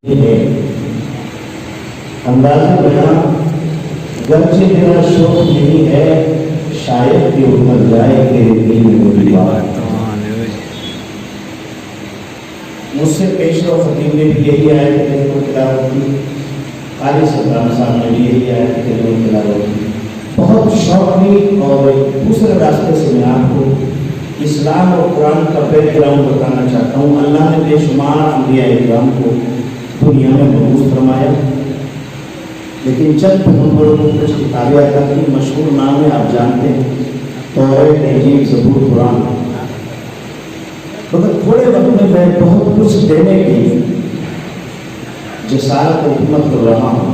ہے اندازہ بیان گرچہ میرا شوق نہیں ہے شاید کہ اتر جائے تیرے دل میں کوئی بات. مجھ سے پیشوا خطیب نے بھی یہی آیا کہ کلمہ تلاوت کی، قاری سلطان صاحب نے بھی یہی آیا کہ کلمہ تلاوت کی. بہت شوقی اور دوسرے راستے سے میں آپ کو اسلام اور قرآن کا بیک گراؤنڈ بتانا چاہتا ہوں. اللہ نے بے شمار انبیاء اکرام کو دنیا میں مبعوث فرمایا، لیکن چند پیغمبروں کو کچھ کتابیں عطا کی. مشہور نام ہے، آپ جانتے ہیں، توریت، انجیل، زبور، قرآن. مگر تھوڑے وقت میں بہت کچھ دینے کی جسارت و ہمت کر رہا ہوں.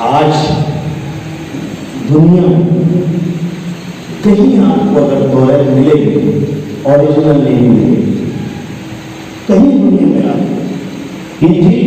آج دنیا کہیں آپ کو اگر توریت ملے گی اوریجنل نہیں ملے گی، کہیں دنیا میں آپ انجیل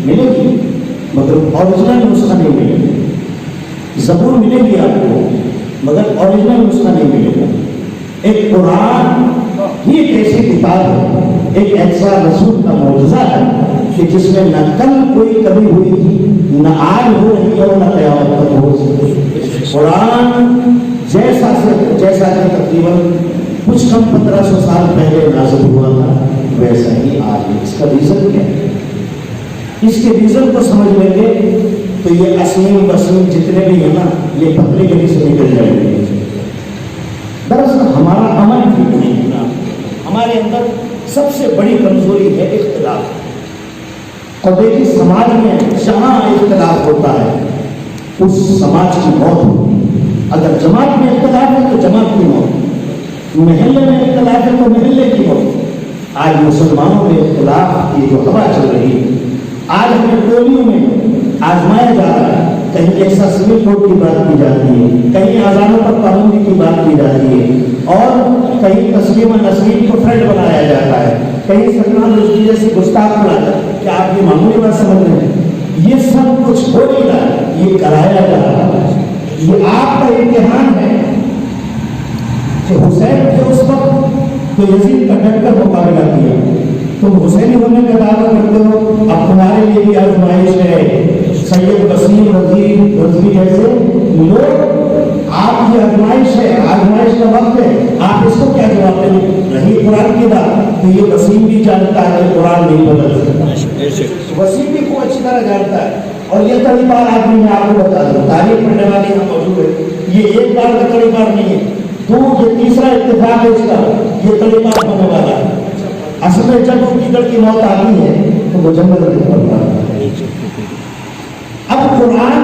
ملے گی مگر اوریجنل نسخہ نہیں ملے گا. زبور ملے گی آپ کو مگر اوریجنل نسخہ نہیں ملے گا. ایک قرآن ہی ایک ایسی کتاب ہے، ایک ایسا رسول کا معجزہ ہے کہ جس میں نہ کل کوئی کمی ہوئی تھی، نہ آج ہو رہی ہے اور نہ قیامت تک ہو سکتی. قرآن جیسا کہ تقریباً کچھ کم 1500 سال پہلے نازل ہوا تھا ویسا ہی آج ہے. اس کا ریزن کیا ہے؟ اس کے ریزن کو سمجھ لیں گے تو یہ اسیم وسیم جتنے بھی ہیں نا، یہ پتلی گلی سے نکل جائیں گے. دراصل ہمارا عمل ٹھیک نہیں ہے نا. ہمارے اندر سب سے بڑی کمزوری ہے اختلاف. اور دیکھیے سماج میں جہاں اختلاف ہوتا ہے اس سماج کی موت ہوتی ہے. اگر جماعت میں اختلاف ہے تو جماعت کی موت، محلے میں اختلاف ہے تو محلے کی موت. آج مسلمانوں میں اختلاف کی جو ہوا چل رہی ہے، آج ہمیں ٹولیوں میں آزمایا جا رہا ہے. کہیں ایسا سول کوڈ کی بات کی جاتی ہے، کہیں اذانوں پر پابندی کی بات کی جاتی ہے، اور کہیں تسلیم نسرین کو فرینڈ بنایا جاتا ہے، کہیں سلمان رشدی جیسے گستاخ بناتا ہے. کیا آپ یہ معمولی بات سمجھ رہے ہیں؟ یہ سب کچھ ہو نہیں رہا، یہ کرایا جا رہا ہے. یہ آپ کا امتحان ہے کہ حسین کے اس وقت تو یزید کا ڈٹ کر مقابلہ کیا، تم حسینی ہونے کا دعویٰ کرتے ہو، اب تمہارے لیے بھی آزمائش ہے. سید وسیم رضوی جیسے لوگ، آپ کی آزمائش ہے، آزمائش کا وقت ہے، آپ اس کو کیا جواب دیں گے؟ نہیں قرآن کی بات تو یہ وسیم بھی جانتا ہے کہ قرآن نہیں بدل سکتا. وسیم بھی کو اچھی طرح جانتا ہے. اور یہ کئی بار آدمی میں آپ کو بتا دوں، تاریخ پڑھنے والے یہاں موجود ہے، یہ ایک بار کا کئی بار نہیں ہے، تو یہ تیسرا اتفاق ہے اس کا، یہ کئی بار ہونے والا ہے. اصل میں جب کیڑ کی موت آتی ہے تو وہ جنگل میں پڑتا ہے. اب قرآن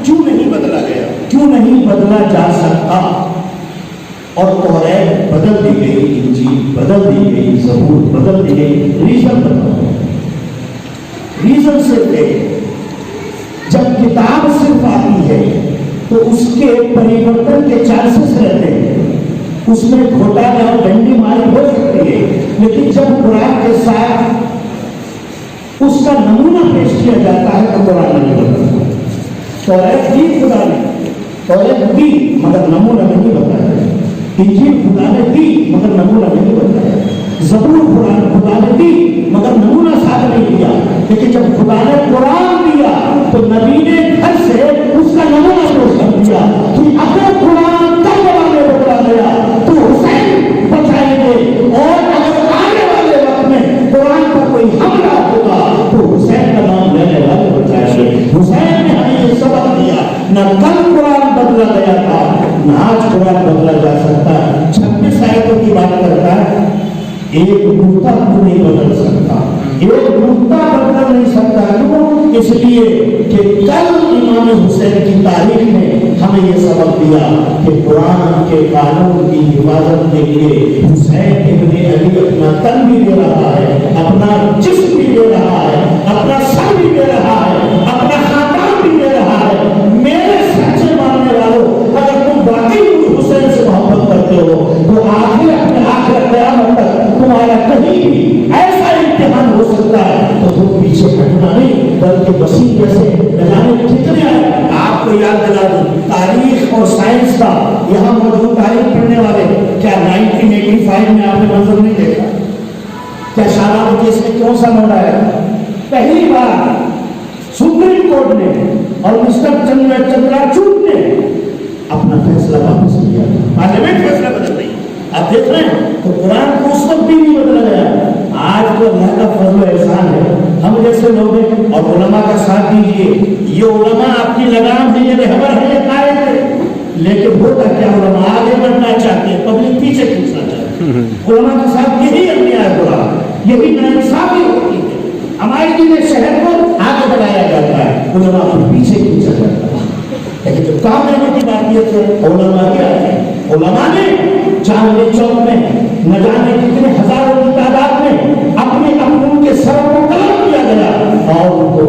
کیوں نہیں بدلا گیا، کیوں نہیں بدلا جا سکتا؟ اور توریت بدل دی گئی، انجیل بدل دی گئی، زبور بدل دی گئی. ریزن بتاؤ. ریزن صرف ایک، جب کتاب صرف آتی ہے تو اس کے پریورتن کے چانسز رہتے ہیں، اس میں گھوٹالہ اور ڈنڈی ماری ہو سکتی ہے. لیکن جب قرآن کے ساتھ اس کا نمونہ پیش کیا جاتا ہے تو قرآن نہیں بدلتا. توریت دی خدا نے، توریت دی مگر نمونہ نہیں بتایا. انجیل خدا نے دی مگر نمونہ نہیں بتایا. زبور قرآن خدا نے دی مگر نمونہ ساتھ نہیں دیا. لیکن جب خدا نے قرآن دیا تو نبی نے گھر سے اس کا نمونہ پیش کر دیا کہ اگر قرآن کربلا میں بدلا گیا تو حسین بچائیں گے، اور اگر آنے والے وقت میں قرآن پر کوئی حملہ ہوگا تو حسین کا نام لینے والے بچائیں گے. حسین نے ہمیں یہ سبق دیا، نہ کل قرآن بدلا گیا تھا نہ آج قرآن بدلا جا سکتا. 26 آیتوں کی بات کرتا ہے، ایک نقطہ کو نہیں بدل سکتا، ایک نقطہ بدل نہیں سکتا. کیوں؟ اس لیے کہ کل امام حسین کی تاریخ نے ہمیں یہ سبق دیا کہ قرآن کے قانون کی حفاظت کے لیے حسین ابن علی اپنا تن بھی دے رہا ہے، اپنا جسم بھی دے رہا ہے، اپنا سر بھی دے رہا ہے، اپنا خاندان بھی دے رہا ہے. میرے سچے ماننے والوں، اگر تم واقعی حسین سے محبت کرتے ہو تو آخر اپنے آخر قیامت تک تمہارا کہیں بھی ایسا امتحان ہو سکتا ہے تو تم پیچھے ہٹنا نہیں، بلکہ وسیع جیسے نظام کتنے ہیں. آپ کو یاد دلا دوں، تاریخ اور سائنس کا یہاں موجود تاریخ پڑھنے والے، کیا 1985 میں آپ نے منظر نہیں دیکھا؟ کیا شاہراہ کیس میں کیوں سا لڑایا تھا؟ پہلی بار سپریم کورٹ نے اور مسٹر چندراچوڈ نے اپنا فیصلہ واپس لیا، پارلیمنٹ فیصلہ بدل رہی ہے۔ آپ دیکھ رہے ہیں تو قرآن کو اس وقت بھی نہیں بدلا گیا۔ آج تو اللہ کا فضل و احسان ہے، ہم جیسے لوگ ہیں اور علماء کا ساتھ دیجیے۔ یہ علماء آپ کی لگام ہے، یہ رہبر ہے، یہ قائد ہے، لیکن ہوتا کیا علماء آگے بڑھنا چاہتے ہیں، پبلک پیچھے کھینچنا چاہتے ہیں۔ علماء کے ساتھ یہی انیاء برا، یہی ناانصافی ہوتی ہے۔ ہمارے لیے شہر کو آگے بڑھایا جاتا ہے، علماء کو پیچھے کھینچا جاتا ہے۔ لیکن جو کام لینے کی بات یہ ہے، علماء کیا ہے؟ علماء نے چاندنی چوک میں نہ جانے کتنے ہزاروں کی تعداد میں اپنے اپنوں کے سروں کو قلم کیا گیا اور ان کو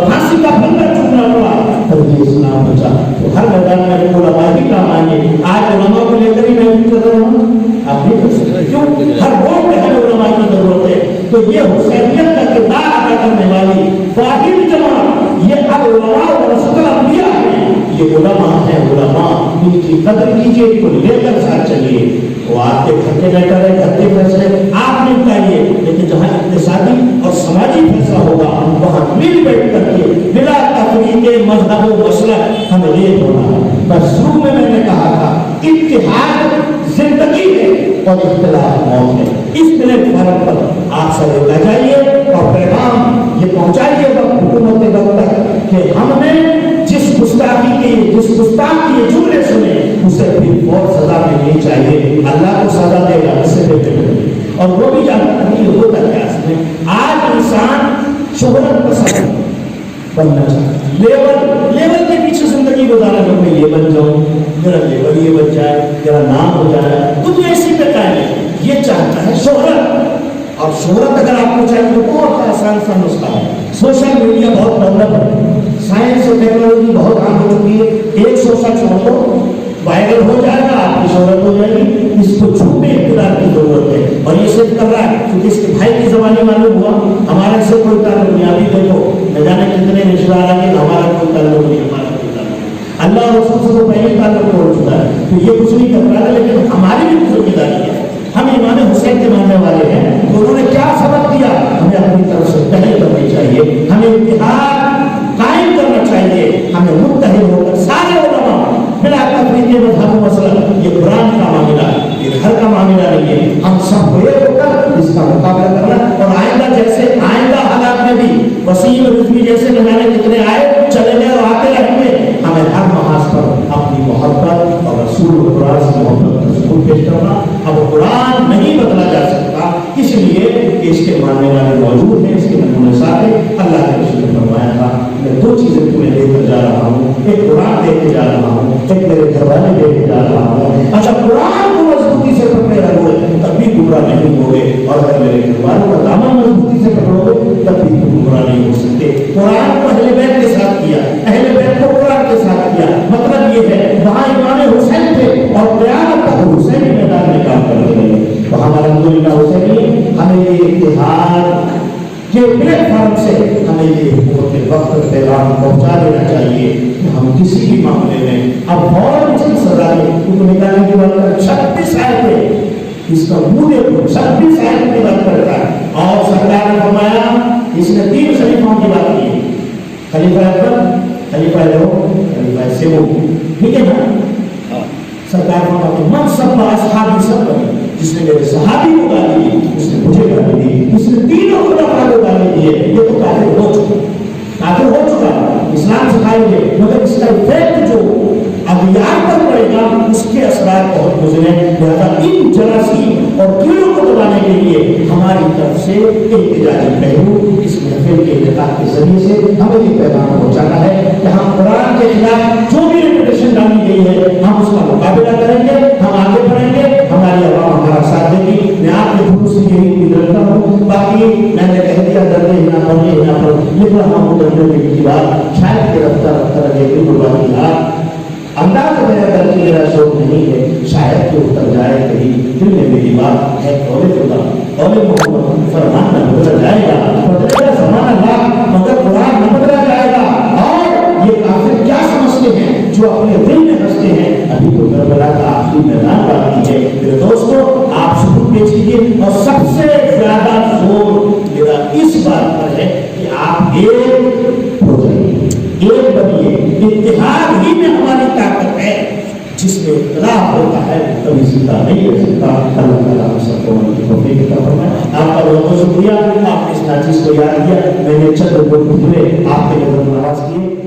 پھانسی کا پھندا چکنا پڑا، پر یہ اسلام بچا۔ تو ہر میدان میں علماء ہی کام آئیں گے۔ آج علماء کو لے کر ہی میں بھی کر رہا ہوں، آپ نہیں کر سکتے، کیوں؟ ہر ووٹ میں ہمیں علماء کی ضرورت ہے۔ تو یہ حسینیت کا کردار ادا کرنے والی واحد جماعت یہ اب علماء ورثۃ الانبیاء ہیں۔ یہ علماء ہیں، علماء، ان کی قدر کیجیے، ان کو لے کر ساتھ چلیے۔ وہ آپ کے گھر کے بیٹر ہے، گھر کے فیصلے آپ نے بتائیے، لیکن جہاں اقتصادی اور سماجی فیصلہ ہوگا وہاں مل بیٹھ کر کے بلا تفریق مذہب و مسلک ہمیں یہ ہونا ہے۔ بس شروع میں نے کہا تھا اتحاد زندگی ہے اور اختلاف موت ہے۔ اس پلیٹ فارم پر آپ سب لے جائیے اور پیغام یہ پہنچائیے حکومت وقت تک کہ ہم نے جس گستاخی کے جس گستاخ کی یہ جملے سنے اسے بھی بہت سزا ملنی چاہیے۔ اللہ کو سزا دے گا، اسے بہتر، اور وہ بھی جانتا نہیں ہوتا کیا اس میں۔ آج انسان شہرت پسند بننا چاہتا ہے، لیول کے پیچھے زندگی گزارا کہ میں یہ بن جاؤں، میرا لیول یہ بن جائے، میرا نام ہو جائے، تو ایسی پہ قائم ہے۔ یہ چاہتا ہے شہرت، اور شہرت اگر آپ کو چاہیے تو بہت آسان سا نسخہ ہے۔ سوشل میڈیا بہت ڈیولپ ہے، سائنس اور ٹیکنالوجی بہت عام ہو چکی ہے۔ ایک سوشل چھوڑ دو، وائرل ہو جائے گا، آپ کی شہرت ہو جائے گی۔ اس کو چھوٹے اقتدار کی ضرورت ہے، اور یہ صرف کر رہا ہے کیونکہ اس کے بھائی کی زبانی معلوم ہوا ہمارے سے کوئی تعلق نہیں۔ ابھی دیکھو نہ جانے کتنے رشتہ دار ہیں کہ ہمارا کوئی تعلق نہیں، ہمارا کوئی تعلق نہیں۔ اللہ اور رسول سے تو پہلے تعلق توڑ چکا ہے، تو یہ کچھ نہیں کر رہا ہے، لیکن ہماری بھی ذمہ داری ہے۔ ہم امام حسین کے ماننے والے ہیں، تو انہوں نے کیا سبق دیا ہمیں اپنی طرف سے پہل کرنی چاہیے، ہمیں اتحاد قائم کرنا چاہیے، ہمیں متحد ہو کر سارے علماء بلا تفریق مذہب و مسلک، یہ قرآن کا معاملہ ہے، یہ گھر کا معاملہ نہیں ہے، ہم سب کو ایک ہو کر اس کا مقابلہ کرنا، اور آئندہ جیسے آئندہ حالات میں بھی وسیم رضوی جیسے نہ جانے کتنے آئے چلے گئے اور آتے رہیں گے، ہمیں ہر محاذ پر اپنی محبت اور رسول قرآن سے محبت کا ثبوت پیش کرنا۔ اب قرآن نہیں بدلا جا سکتا، اس لیے کہ اس کے ماننے والے موجود ہیں، اس کے نمونے ساتھ ہیں۔ اللہ کے رسول نے فرمایا تھا میں دو چیزیں تمہیں دے کر جا رہا ہوں، ایک قرآن دے کے جا رہا ہوں، ایک میرے گھر والے دے کے جا رہا ہوں۔ اچھا قرآن کو مضبوطی سے پکڑے رہو تب بھی گمراہ نہیں ہوگے، اور اگر میرے گھر والوں کا دامن مضبوطی سے پکڑو گے تب بھی تم گمراہ نہیں ہو سکتے۔ قرآن کو اہل بیت کے ساتھ کیا، اہل بیت کو قرآن کے ساتھ کیا، مطلب یہ ہے وہاں امام حسین تھے اور قیامت تک حسینی میدان میں کام کرتے رہے۔ تو ہمارا الحمدللہ حسینی ہمیں یہ اتحاد کے پلیٹ فارم سے ہمیں یہ حکومت وقت پیغام پہنچا دینا چاہیے کہ ہم کسی بھی معاملے میں اب اور اس کی سزا میں ان کو نکالنے کی بات کریں 36 آیتیں، اس کا منہ دیکھو 36 آیتوں کی بات کرتا ہے، اور سرکار نے فرمایا اس نے 3 خلیفوں کی بات کی، خلیفہ اکبر، خلیفہ دوم، خلیفہ سوم، ٹھیک ہے نا؟ سرکار فرماتے من سب اصحابی سب، جس نے میرے صحابی کو گالی دی اس نے مجھے گالی دی، اس نے تینوں خلفاء کو گالی دی ہے، یہ تو کافر ہو چکا، کافر ہو چکا۔ اسلام سکھائیں گے مگر اس کا افیکٹ جو اغیار پر پڑے گا اس کے اثرات بہت گزرے، لہذا ان جراثیم اور کیڑوں کو دبانے کے لیے ہماری طرف سے احتجاجی پہلو اس محفل کے انعقاد کے ذریعے سے ہمیں یہ پیغام پہنچانا ہے کہ ہم قرآن کے خلاف جو بھی ریپوٹیشن ڈالی گئی ہے ہم اس کا مقابلہ کریں گے، ہم آگے بڑھیں گے، ہماری عوام ہمارا ساتھ دے گی۔ میں آپ کے گرو سے یہی امید رکھتا ہوں، باقی میں نے کہہ دیا درجے یہاں پر یہاں پر لکھ رہا ہوں درجے کی بات شاید کہ رفتہ رفتہ رہے گی قربانی آپ انداز میرا درجے میرا شوق نہیں ہے، شاید کہ اتر جائے کہیں دل میں میری بات ہے قول خدا قول محمد فرمان نہ بدلا جائے گا، بدلے گا زمانہ لا مگر قرآن نہ بدلا جائے گا۔ اور یہ کافر کیا سمجھتے ہیں جو اپنے دل میں ہنستے ہیں، ابھی تو کربلا کا آخری میدان باقی ہے۔ میرے دوستو آپ بیچیے. اور سب سے زیادہ زور میرا اس بات پر ہے کہ آپ ایک ہو جائیے, ایک بنیے. اتحاد ہی میں ہماری طاقت ہے. جس میں اختلاف ہوتا ہے کبھی زندہ نہیں رہ سکتا. اللہ تعالیٰ ہم سب کو توفیق عطا فرمائے. آپ کا بہت بہت شکریہ. آپ نے اس ناچیز کو یاد کیا. میں نے چند آپ کے نظر نواز کیے.